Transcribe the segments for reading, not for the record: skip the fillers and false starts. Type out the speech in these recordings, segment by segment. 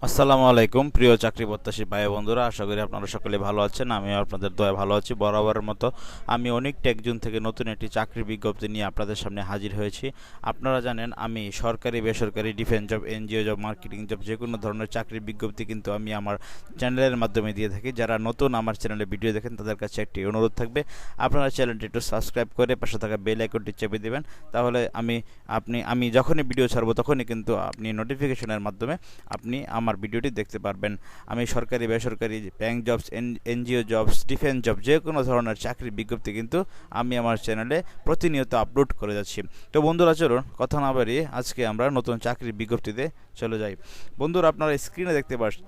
আসসালামু আলাইকুম প্রিয় চাকরি প্রত্যাশী ভাই বন্ধুরা, আশা করি আপনারা সকলে ভালো আছেন। আমিও আপনাদের দয়ায় ভালো আছি। বরাবরের মতো আমি অনেক টেকজুন থেকে নতুন একটি চাকরির বিজ্ঞপ্তি নিয়ে আপনাদের সামনে হাজির হয়েছি। আপনারা জানেন আমি সরকারি, বেসরকারি, defence job, NGO job, marketing job, যে কোনো ধরনের চাকরির বিজ্ঞপ্তি কিন্তু আমি আমার চ্যানেলের মাধ্যমে দিয়ে থাকি। যারা নতুন আমার চ্যানেলে ভিডিও দেখেন তাদের কাছে একটি অনুরোধ থাকবে, আপনারা চ্যানেলটি একটু সাবস্ক্রাইব করে পাশে থাকা বেল আইকনটি চেপে দেবেন। তাহলে আমি যখনই ভিডিও ছাড়বো তখনই কিন্তু আপনি নোটিফিকেশনের মাধ্যমে আপনি আমার ভিডিওটি দেখতে পারবেন। আমি সরকারি, বেসরকারি, bank jobs, NGO jobs, defence job, যে কোনো ধরনের চাকরির বিজ্ঞপ্তি কিন্তু আমি আমার চ্যানেলে প্রতিনিয়ত আপলোড করে যাচ্ছি। তো বন্ধুরা, চলুন কথা না বাড়িয়ে আজকে আমরা নতুন চাকরির বিজ্ঞপ্তিতে চলে যাই। বন্ধুরা, আপনারা স্ক্রিনে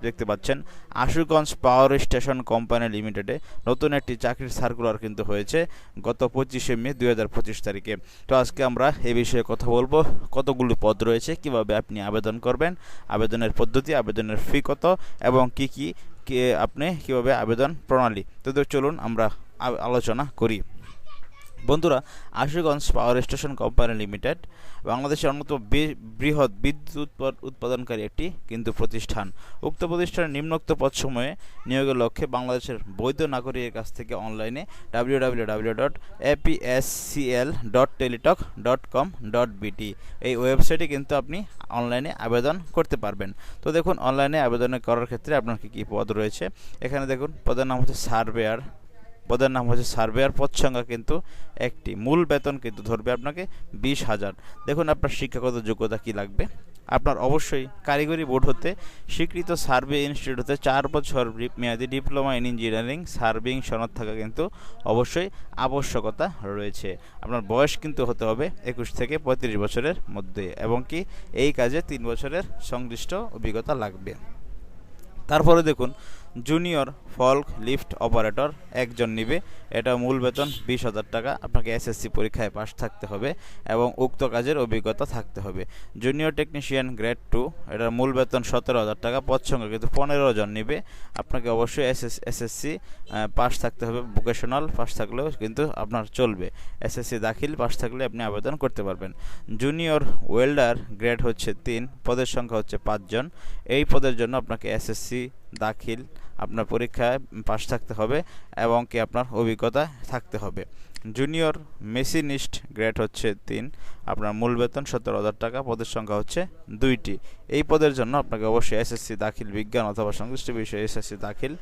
দেখতে পাচ্ছেন আশুগঞ্জ পাওয়ার স্টেশন কোম্পানি লিমিটেডে নতুন একটি চাকরির সার্কুলার কিন্তু হয়েছে গত 25শে মে 2025 তারিখে। তো আজকে আমরা এই বিষয়ে কথা বলবো, কতগুলো পদ রয়েছে, কিভাবে আপনি আবেদন করবেন, আবেদনের পদ্ধতি, আবেদনের ফি কত, এবং কি আপনি কিভাবে আবেদন প্রণালী। তো চলুন আমরা আলোচনা করি। বন্ধুরা, Ashuganj power station company limited বাংলাদেশের অন্যতম বৃহৎ বিদ্যুৎ উৎপাদনকারী একটি কিন্তু প্রতিষ্ঠান। উক্ত প্রতিষ্ঠানের নিম্নোক্ত পদসমূহে নিয়োগের লক্ষ্যে বাংলাদেশের বৈধ নাগরিকের কাছ থেকে অনলাইনে www.apscl.teletalk.com.bt এই ওয়েবসাইটে কিন্তু আপনি অনলাইনে আবেদন করতে পারবেন। তো দেখুন, অনলাইনে আবেদন করার ক্ষেত্রে আপনার কী পদ রয়েছে। এখানে দেখুন, পদের নাম হচ্ছে সার্ভেয়ার। পদ সংখ্যা কিন্তু একটি। মূল বেতন কিন্তু ধরবে আপনাকে 20,000। দেখুন, আপনার শিক্ষাগত যোগ্যতা কি লাগবে। আপনার অবশ্যই কারিগরি বোর্ড হতে স্বীকৃত সার্ভে ইনস্টিটিউট হতে 4 বছর মেয়াদী ডিপ্লোমা ইন ইঞ্জিনিয়ারিং সার্ভেইং সনদ থাকা কিন্তু অবশ্যই আবশ্যকতা রয়েছে। আপনার বয়স কিন্তু হতে হবে 21 থেকে 35 বছরের মধ্যে, এবং কি এই কাজে 3 বছরের সংশ্লিষ্ট অভিজ্ঞতা লাগবে। তারপরে দেখুন, জুনিয়র ফল্ক লিফট অপারেটর একজন নিবে। এটা মূল বেতন 20,000 টাকা। আপনাকে এসএসসি পরীক্ষায় পাশ থাকতে হবে এবং উক্ত কাজের অভিজ্ঞতা থাকতে হবে। জুনিয়র টেকনিশিয়ান গ্রেড 2, এটার মূল বেতন 17,000 টাকা। পদ সংখ্যা কিন্তু 15 জন নিবে। আপনাকে অবশ্যই এসএসসি পাশ থাকতে হবে। ভোকেশনাল পাশ থাকলেও কিন্তু আপনার চলবে। এসএসসি দাখিল পাশ থাকলে আপনি আবেদন করতে পারবেন। জুনিয়র ওয়েল্ডার গ্রেড হচ্ছে 3, পদের সংখ্যা হচ্ছে 5 জন। এই পদের জন্য আপনাকে এসএসসি দাখিল আপনার পরীক্ষায় পাশ থাকতে হবে এবং কি আপনার অভিজ্ঞতা থাকতে হবে। জুনিয়র মেশিনিস্ট গ্রেড হচ্ছে 3, আপনার মূল বেতন 17,000 টাকা। পদের সংখ্যা হচ্ছে 2টি। এই পদের জন্য আপনাকে অবশ্যই এসএসসি দাখিল বিজ্ঞান অথবা সংশ্লিষ্ট বিষয়ে এসএসসি দাখিল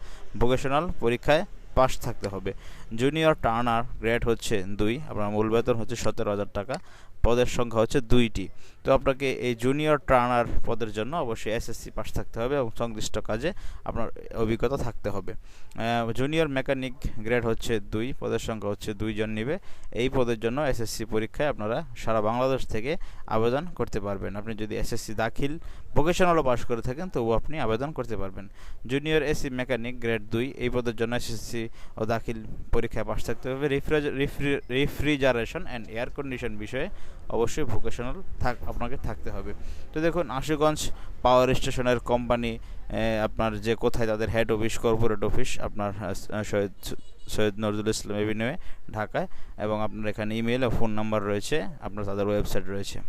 ভোকেশনাল পরীক্ষায় পাশ থাকতে হবে। জুনিয়র টার্নার গ্রেড হচ্ছে 2, আপনার মূল বেতন হচ্ছে 17,000 টাকা। পদের সংখ্যা হচ্ছে 2টি। তো আপনাকে এই জুনিয়র ট্রেনার পদের জন্য অবশ্যই এসএসসি পাস থাকতে হবে এবং সংশ্লিষ্ট কাজে আপনার অভিজ্ঞতা থাকতে হবে। জুনিয়র মেকানিক গ্রেড হচ্ছে 2, পদের সংখ্যা হচ্ছে 2 জন নেবে। এই পদের জন্য এসএসসি পরীক্ষায় আপনারা সারা বাংলাদেশ থেকে আবেদন করতে পারবেন। আপনি যদি এসএসসি দাখিল ভোকেশনালও পাস করে থাকেন তবুও আপনি আবেদন করতে পারবেন। জুনিয়র এসি মেকানিক গ্রেড 2, এই পদের জন্য এসএসসি ও দাখিল পরীক্ষায় পাস থাকতে হবে। রেফ্রিজারেশন অ্যান্ড এয়ার কন্ডিশন বিষয়ে অবশ্যই ভোকেশনাল আপনাকে থাকতে হবে। তো দেখুন, আশুগঞ্জ পাওয়ার স্টেশনের কোম্পানি আপনার যে কোথায় তাদের হেড অফিস, কর্পোরেট অফিস আপনার সৈয়দ নজরুল ইসলাম এভিনিউয়ে ঢাকায়, এবং আপনার এখানে ইমেল ও ফোন নাম্বার রয়েছে, আপনার তাদের ওয়েবসাইট রয়েছে।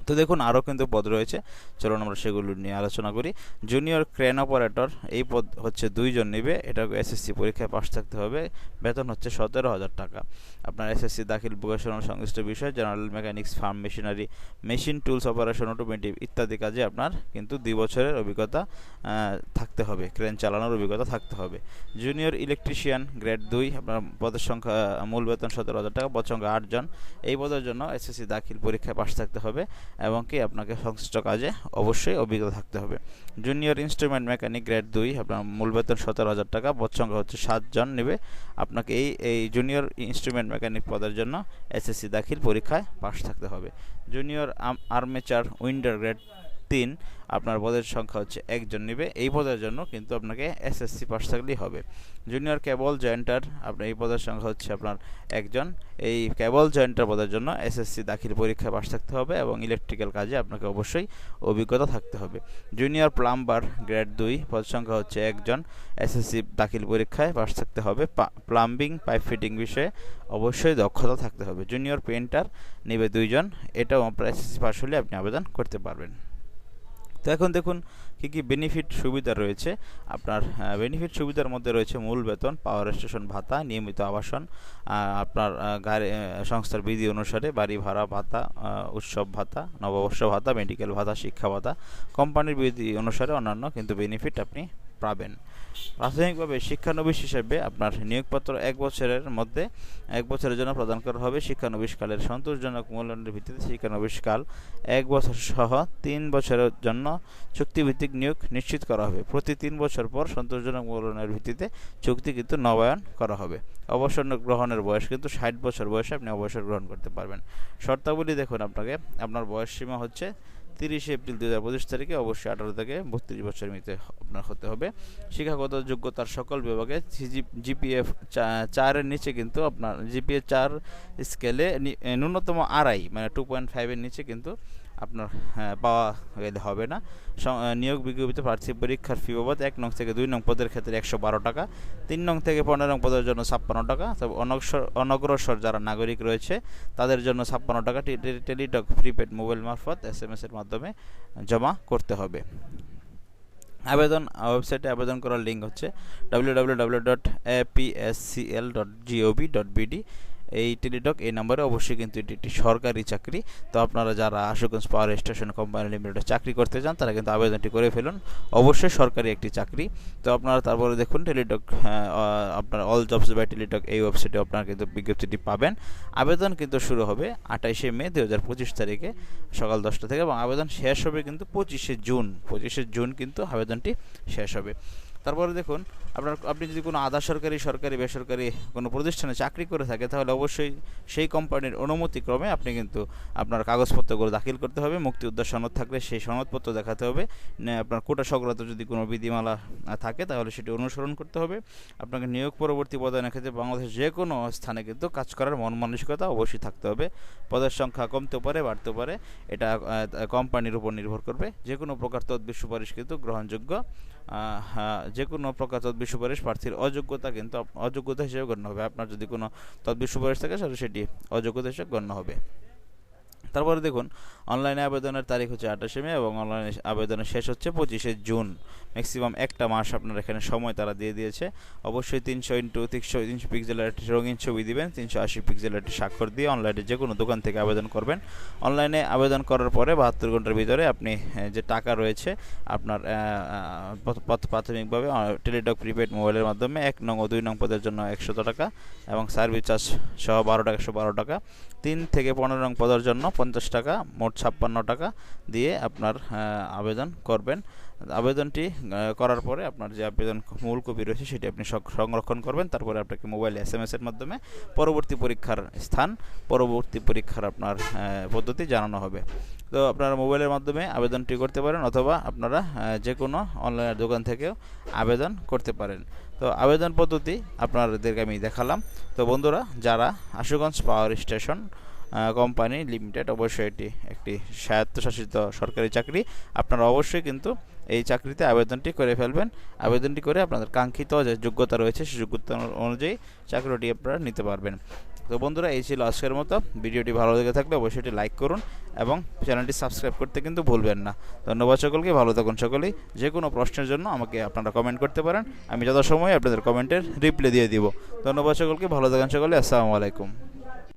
তো দেখুন, আরও কিন্তু পদ রয়েছে, চলুন আমরা সেগুলো নিয়ে আলোচনা করি। জুনিয়র ক্রেন অপারেটর, এই পদ হচ্ছে 2 জন নেবে। এটাকে এসএসসি পরীক্ষায় পাশ থাকতে হবে। বেতন হচ্ছে 17,000 টাকা। আপনার এসএসসি দাখিল ভোকেশনাল সংশ্লিষ্ট বিষয়, general mechanics, farm machinery, machine tools operation, automotive ইত্যাদি কাজে আপনার কিন্তু 2 বছরের অভিজ্ঞতা থাকতে হবে। ক্রেন চালানোর অভিজ্ঞতা থাকতে হবে। জুনিয়র ইলেকট্রিশিয়ান গ্রেড 2, আপনার পদের সংখ্যা মূল বেতন 17,000 টাকা। পদ সংখ্যা 8 জন। এই পদের জন্য এসএসসি দাখিল পরীক্ষায় পাশ থাকতে হবে এবং কি আপনাকে সংশ্লিষ্ট কাজে অবশ্যই অভিজ্ঞতা থাকতে হবে। জুনিয়র ইনস্ট্রুমেন্ট মেকানিক গ্রেড 2, আপনার মূল বেতন 17,000 টাকা। পদ সংখ্যা হচ্ছে 7 জন নেবে। আপনাকে এই জুনিয়র ইনস্ট্রুমেন্ট মেকানিক পদের জন্য এসএসসি দাখিল পরীক্ষায় পাশ থাকতে হবে। জুনিয়র আর্মেচার উইন্ডার গ্রেড 3, আপনার পদের সংখ্যা হচ্ছে 1 জন নেবে। এই পদের জন্য কিন্তু আপনাকে এসএসসি পাস থাকলেই হবে। জুনিয়র কেবল জয়েন্টার, আপনার এই পদের সংখ্যা হচ্ছে আপনার 1 জন। এই কেবল জয়েন্টার পদের জন্য এসএসসি দাখিল পরীক্ষায় পাস থাকতে হবে এবং ইলেকট্রিক্যাল কাজে আপনাকে অবশ্যই অভিজ্ঞতা থাকতে হবে। জুনিয়র প্লাম্বার গ্রেড 2, পদ সংখ্যা হচ্ছে 1 জন। এসএসসি দাখিল পরীক্ষায় পাস থাকতে হবে। প্লাম্বিং পাইপ ফিটিং বিষয়ে অবশ্যই দক্ষতা থাকতে হবে। জুনিয়র পেইন্টার নেবে 2 জন। এটাও আপনার এসএসসি পাস হলে আপনি আবেদন করতে পারবেন। তো এখন দেখুন কী কী বেনিফিট সুবিধা রয়েছে। আপনার বেনিফিট সুবিধার মধ্যে রয়েছে মূল বেতন, পাওয়ার স্টেশন ভাতা, নিয়মিত আবাসন, আপনার গাড়ি সংস্থার বিধি অনুসারে বাড়ি ভাড়া ভাতা, উৎসব ভাতা, নববর্ষ ভাতা, মেডিকেল ভাতা, শিক্ষা ভাতা, কোম্পানির বিধি অনুসারে অন্যান্য কিন্তু বেনিফিট আপনি পাবেন। প্রাথমিকভাবে শিক্ষানবিশ হিসেবে আপনার নিয়োগপত্র 1 বছরের মধ্যে 1 বছরের জন্য প্রদান করা হবে। শিক্ষানবিশকালের সন্তোষজনক মূল্যায়নের ভিত্তিতে শিক্ষানবিশকাল 1 বছর সহ 3 বছরের জন্য চুক্তিভিত্তিক নিয়োগ নিশ্চিত করা হবে। প্রতি 3 বছর পর সন্তোষজনক মূল্যায়নের ভিত্তিতে চুক্তি কিন্তু নবায়ন করা হবে। অবসর গ্রহণের বয়স কিন্তু 60 বছর বয়সে আপনি অবসর গ্রহণ করতে পারবেন। শর্তাবলী দেখুন, আপনার বয়স সীমা হচ্ছে 30 এপ্রিল 2025 তারিখে, অবশ্যই 18 থেকে 32 বছরের মধ্যে আপনার হতে হবে। শিক্ষাগত যোগ্যতার সকল বিভাগে জিপিএ 4 এর নিচে কিন্তু আপনার জিপিএ 4 স্কেলে ন্যূনতম আড়াই মানে 2.5 এর নিচে কিন্তু আপনার পাওয়া গেলে হবে না। নিয়োগ বিজ্ঞপ্তিতে প্রার্থী পরীক্ষার ফি বাবদ 1 নং থেকে 2 নং পদের ক্ষেত্রে 112 টাকা, 3 নং থেকে 15 নং পদের জন্য 56 টাকা, তবে অনগ্রসর যারা নাগরিক রয়েছে তাদের জন্য 56 টাকা টেলিটক প্রিপেড মোবাইল মারফত SMS এর মাধ্যমে জমা করতে হবে। ওয়েবসাইটে আবেদন করার লিঙ্ক হচ্ছে www.apscl.gov.bd। এই টেলিটক এই নম্বরে অবশ্যই কিন্তু এটি একটি সরকারি চাকরি। তো আপনারা যারা আশুগঞ্জ পাওয়ার স্টেশন কোম্পানি লিমিটেডে চাকরি করতে চান তারা কিন্তু আবেদনটি করে ফেলুন, অবশ্যই সরকারি একটি চাকরি। তো আপনারা তারপরে দেখুন টেলিটক, আপনার অল জবস বাই টেলিটক এই ওয়েবসাইটে আপনারা কিন্তু বিজ্ঞপ্তিটি পাবেন। আবেদন কিন্তু শুরু হবে 28শে মে 2025 তারিখে সকাল 10টা থেকে, এবং আবেদন শেষ হবে কিন্তু 25শে জুন কিন্তু আবেদনটি শেষ হবে। তারপরে দেখুন আপনি যদি কোনো আধা সরকারি, সরকারি, বেসরকারি কোনো প্রতিষ্ঠানে চাকরি করে থাকে তাহলে অবশ্যই সেই কোম্পানির অনুমতিক্রমে আপনি কিন্তু আপনার কাগজপত্রগুলো দাখিল করতে হবে। মুক্তি উদ্ধার সনদ থাকলে সেই সনদপত্র দেখাতে হবে। আপনার কোটা সংক্রান্ত যদি কোনো বিধিমালা থাকে তাহলে সেটি অনুসরণ করতে হবে। আপনাকে নিয়োগ পরবর্তী পদায়নের ক্ষেত্রে বাংলাদেশের যে কোনো স্থানে কিন্তু কাজ করার মন মানসিকতা অবশ্যই থাকতে হবে। পদের সংখ্যা কমতেও পারে, বাড়তেও পারে, এটা কোম্পানির উপর নির্ভর করবে। যে কোনো প্রকার তদবির সুপারিশ কিন্তু গ্রহণযোগ্য। যে কোনো প্রকার তদবির সুপারিশ প্রার্থীর অযোগ্যতা হিসেবে গণ্য হবে। আপনার যদি কোনো তদবির সুপারিশ থাকে তাহলে সেটি অযোগ্যতা হিসেবে গণ্য হবে। তারপরে দেখুন অনলাইনে আবেদনের তারিখ হচ্ছে 28শে মে এবং অনলাইনে আবেদনের শেষ হচ্ছে 25শে জুন। ম্যাক্সিমাম একটা মাস আপনার এখানে সময় তারা দিয়ে দিয়েছে। অবশ্যই 300x300 পিক্সেলের একটি রঙিন ছবি দিবেন, 380 পিক্সেলের একটি স্বাক্ষর দিয়ে অনলাইনে যে কোনো দোকান থেকে আবেদন করবেন। অনলাইনে আবেদন করার পরে 72 ঘন্টার ভিতরে আপনি যে টাকা রয়েছে আপনার প্রাথমিকভাবে টেলিটক প্রিপেড মোবাইলের মাধ্যমে 1 নং ও 2 নং পদের জন্য 100 টাকা এবং সার্ভিস চার্জ সহ 112 টাকা, 3 থেকে 15 নং পদের জন্য 50 টাকা, মোট 56 টাকা দিয়ে আপনার আবেদন করবেন। আবেদনটি করার পরে আপনার যে আবেদন মূল কপি রয়েছে সেটি আপনি সংরক্ষণ করবেন। তারপরে আপনাকে মোবাইলে SMS এর মাধ্যমে পরবর্তী পরীক্ষার আপনার পদ্ধতি জানানো হবে। তো আপনারা মোবাইলের মাধ্যমে আবেদনটি করতে পারেন অথবা আপনারা যে কোনো অনলাইন দোকান থেকেও আবেদন করতে পারেন। তো আবেদন পদ্ধতি আপনাদেরকে আমি দেখালাম। তো বন্ধুরা, যারা Ashuganj power station company limited, অবশ্যই এটি একটি স্বায়ত্তশাসিত সরকারি চাকরি, আপনারা অবশ্যই কিন্তু এই চাকরিতে আবেদনটি করে ফেলবেন। আবেদনটি করে আপনাদের কাঙ্ক্ষিত যে যোগ্যতা রয়েছে সেই যোগ্যতা অনুযায়ী চাকরিটি আপনারা নিতে পারবেন। তো বন্ধুরা, এই ছিল আজকের মতো। ভিডিওটি ভালো লেগে থাকলে অবশ্যই এটি লাইক করুন এবং চ্যানেলটি সাবস্ক্রাইব করতে কিন্তু ভুলবেন না। ধন্যবাদ সকলকে, ভালো থাকুন সকলেই। যে কোনো প্রশ্নের জন্য আমাকে আপনারা কমেন্ট করতে পারেন, আমি যথাসময়ে আপনাদের কমেন্টের রিপ্লাই দিয়ে দিব। ধন্যবাদ সকলকে, ভালো থাকুন সকলে। আসসালামু আলাইকুম।